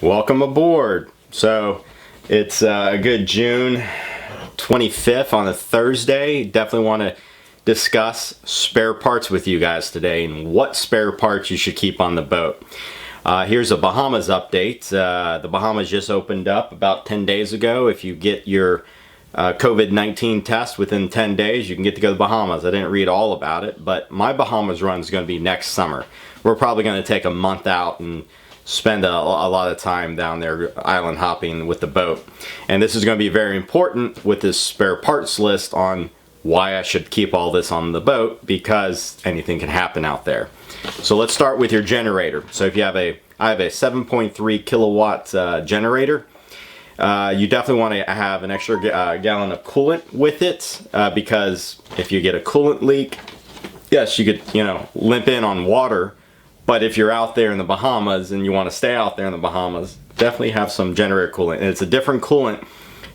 Welcome aboard. So it's a good June 25th on a Thursday. Definitely want to discuss spare parts with you guys today and what spare parts you should keep on the boat. Here's a Bahamas update. The Bahamas just opened up about 10 days ago. If you get your COVID-19 test within 10 days, you can get to go to the Bahamas. I didn't read all about it, but my Bahamas run is going to be next summer. We're probably going to take a month out and spend a lot of time down there island hopping with the boat. And this is going to be very important with this spare parts list on why I should keep all this on the boat, because anything can happen out there. So let's start with your generator. So if you have I have a 7.3 kilowatt generator. You definitely want to have an extra gallon of coolant with it, because if you get a coolant leak, yes, you could, limp in on water. But if you're out there in the Bahamas and you want to stay out there in the Bahamas, definitely have some generator coolant. And it's a different coolant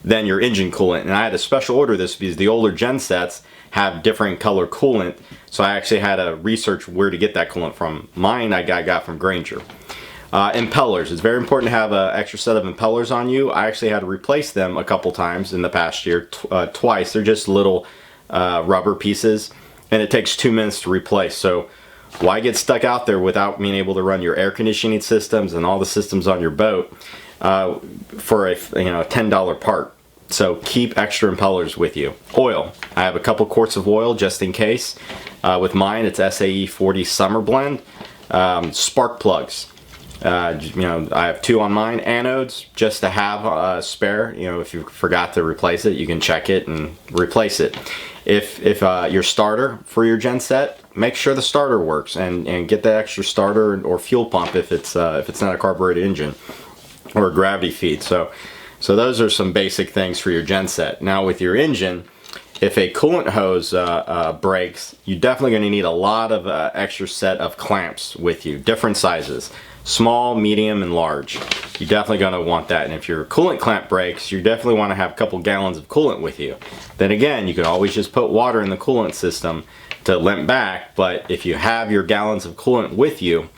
than your engine coolant. And I had to special order this because the older gen sets have different color coolant. So I actually had to research where to get that coolant from. Mine I got from Granger. Impellers. It's very important to have an extra set of impellers on you. I actually had to replace them a couple times in the past year, twice. They're just little rubber pieces, and it takes 2 minutes to replace. So why get stuck out there without being able to run your air conditioning systems and all the systems on your boat for a $10 part? So keep extra impellers with you. Oil. I have a couple quarts of oil just in case. With mine, it's SAE 40 Summer Blend. Spark plugs. I have 2 on mine. Anodes, just to have a spare. If you forgot to replace it, you can check it and replace it. If your starter for your gen set, make sure the starter works and get that extra starter or fuel pump if it's not a carbureted engine or a gravity feed. So those are some basic things for your gen set. Now with your engine, if a coolant hose breaks, you're definitely going to need a lot of extra set of clamps with you, different sizes. Small, medium, and large. You're definitely going to want that. And if your coolant clamp breaks, you definitely want to have a couple gallons of coolant with you. Then again, you can always just put water in the coolant system to limp back, but if you have your gallons of coolant with you,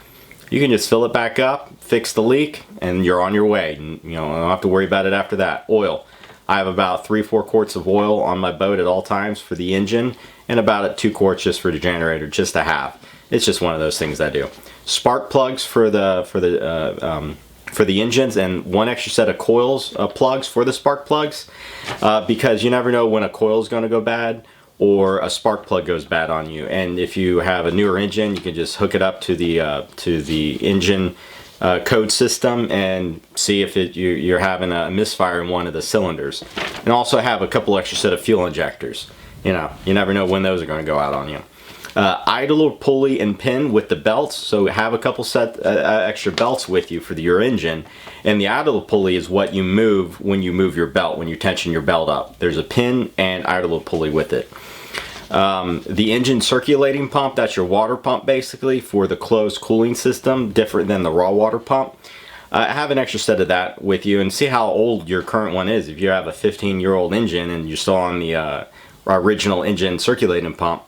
you can just fill it back up, fix the leak, and you're on your way. You don't have to worry about it after that. Oil. I have about 3-4 quarts of oil on my boat at all times for the engine, and about 2 quarts just for the generator, just to have. It's just one of those things I do. Spark plugs for the engines, and 1 extra set of coils plugs for the spark plugs, because you never know when a coil is going to go bad or a spark plug goes bad on you. And if you have a newer engine, you can just hook it up to the engine code system and see if you're having a misfire in one of the cylinders. And also have a couple extra set of fuel injectors. You never know when those are going to go out on you. Idler pulley and pin with the belts, so have a couple set extra belts with you for your engine. And the idler pulley is what you move when you move your belt, when you tension your belt up. There's a pin and idler pulley with it. The engine circulating pump, that's your water pump basically for the closed cooling system, different than the raw water pump. Have an extra set of that with you and see how old your current one is. If you have a 15-year-old engine and you're still on the original engine circulating pump,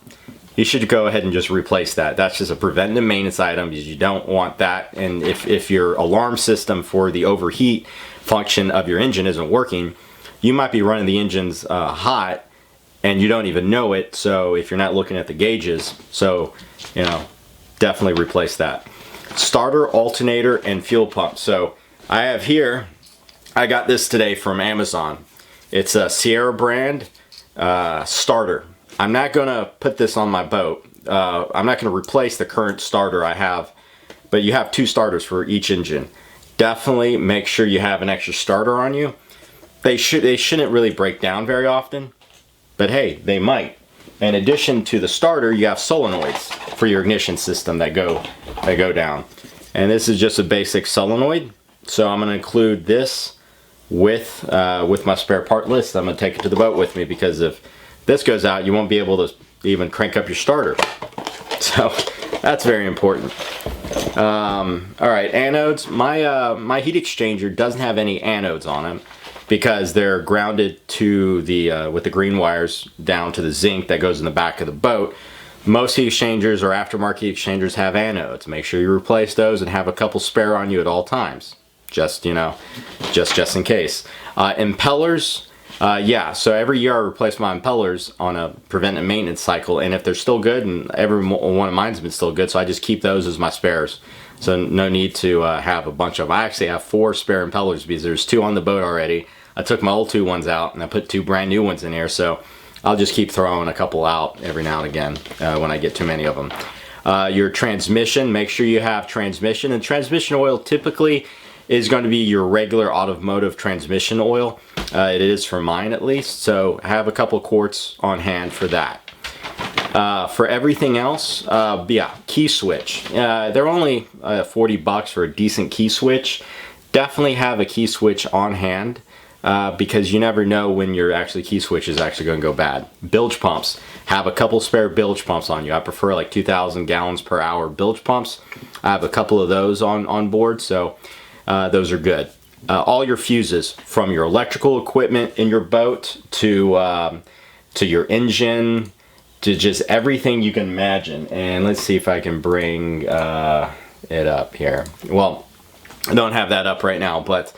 you should go ahead and just replace that. That's just a preventive maintenance item because you don't want that. And if your alarm system for the overheat function of your engine isn't working, you might be running the engines hot and you don't even know it. So if you're not looking at the gauges, definitely replace that. Starter, alternator, and fuel pump. So I have here, I got this today from Amazon. It's a Sierra brand starter. I'm not going to put this on my boat. I'm not going to replace the current starter I have, but you have 2 starters for each engine. Definitely make sure you have an extra starter on you. They shouldn't really break down very often, but hey, they might. In addition to the starter, you have solenoids for your ignition system that go down. And this is just a basic solenoid. So I'm going to include this with my spare part list. I'm going to take it to the boat with me because if this goes out, you won't be able to even crank up your starter. So that's very important. Alright, anodes. My heat exchanger doesn't have any anodes on them because they're grounded to the with the green wires down to the zinc that goes in the back of the boat. Most heat exchangers or aftermarket heat exchangers have anodes. Make sure you replace those and have a couple spare on you at all times. just, you know, just in case. Impellers, yeah, so every year I replace my impellers on a preventive maintenance cycle, and if they're still good, and every one of mine's been still good, so I just keep those as my spares. So no need to have a bunch of them. I actually have 4 spare impellers because there's 2 on the boat already. I took my old 2 ones out and I put 2 brand new ones in here, so I'll just keep throwing a couple out every now and again when I get too many of them. Your transmission, make sure you have transmission, and transmission oil typically is going to be your regular automotive transmission oil. It is for mine at least, so have a couple quarts on hand for that. For everything else, yeah, key switch. They're only 40 bucks for a decent key switch. Definitely have a key switch on hand because you never know when your key switch is actually going to go bad. Bilge pumps. Have a couple spare bilge pumps on you. I prefer like 2,000 gallons per hour bilge pumps. I have a couple of those on board, so those are good. All your fuses, from your electrical equipment in your boat to your engine, to just everything you can imagine. And let's see if I can bring it up here. Well, I don't have that up right now, but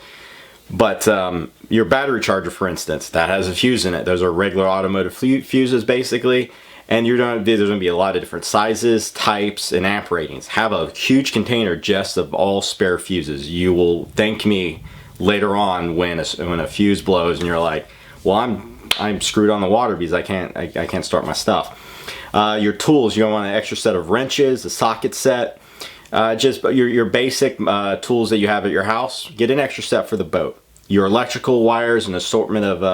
your battery charger, for instance, that has a fuse in it. Those are regular automotive fuses basically, and there's going to be a lot of different sizes, types, and amp ratings. Have a huge container just of all spare fuses. You will thank me later on when a fuse blows and you're like, well, I'm screwed on the water because I can't start my stuff. Your tools, you want an extra set of wrenches, a socket set, just your basic tools that you have at your house. Get an extra set for the boat. Your electrical wires, an assortment of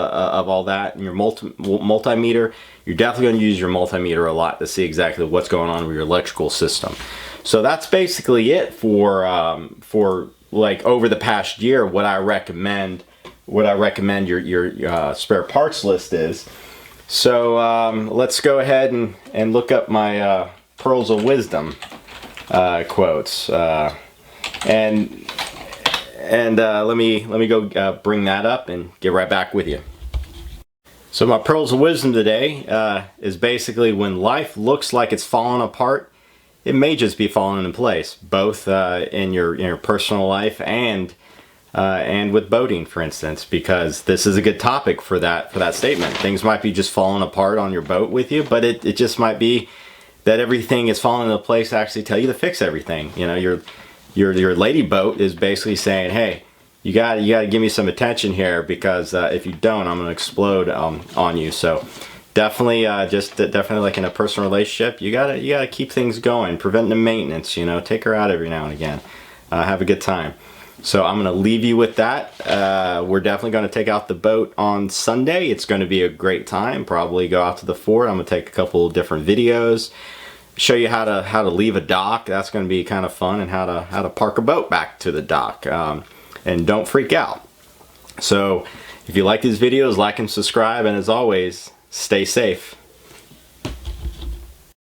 all that, and your multimeter. You're definitely going to use your multimeter a lot to see exactly what's going on with your electrical system. So that's basically it for like over the past year. What I recommend your spare parts list is. So let's go ahead and look up my pearls of wisdom quotes, and let me go bring that up and get right back with you. So my pearls of wisdom today is basically, when life looks like it's falling apart, it may just be falling in place, both in your personal life and with boating, for instance, because this is a good topic for that statement. Things might be just falling apart on your boat with you, but it just might be that everything is falling into place to actually tell you to fix everything. You know, your lady boat is basically saying, hey, you got to give me some attention here, because if you don't, I'm going to explode on you. So definitely definitely like in a personal relationship, you gotta keep things going, preventive maintenance, you know, take her out every now and again, have a good time. So I'm going to leave you with that. We're definitely going to take out the boat on Sunday. It's going to be a great time. Probably go out to the fort. I'm going to take a couple of different videos, show you how to leave a dock. That's going to be kind of fun, and how to park a boat back to the dock. And don't freak out. So if you like these videos, like and subscribe, and as always, stay safe.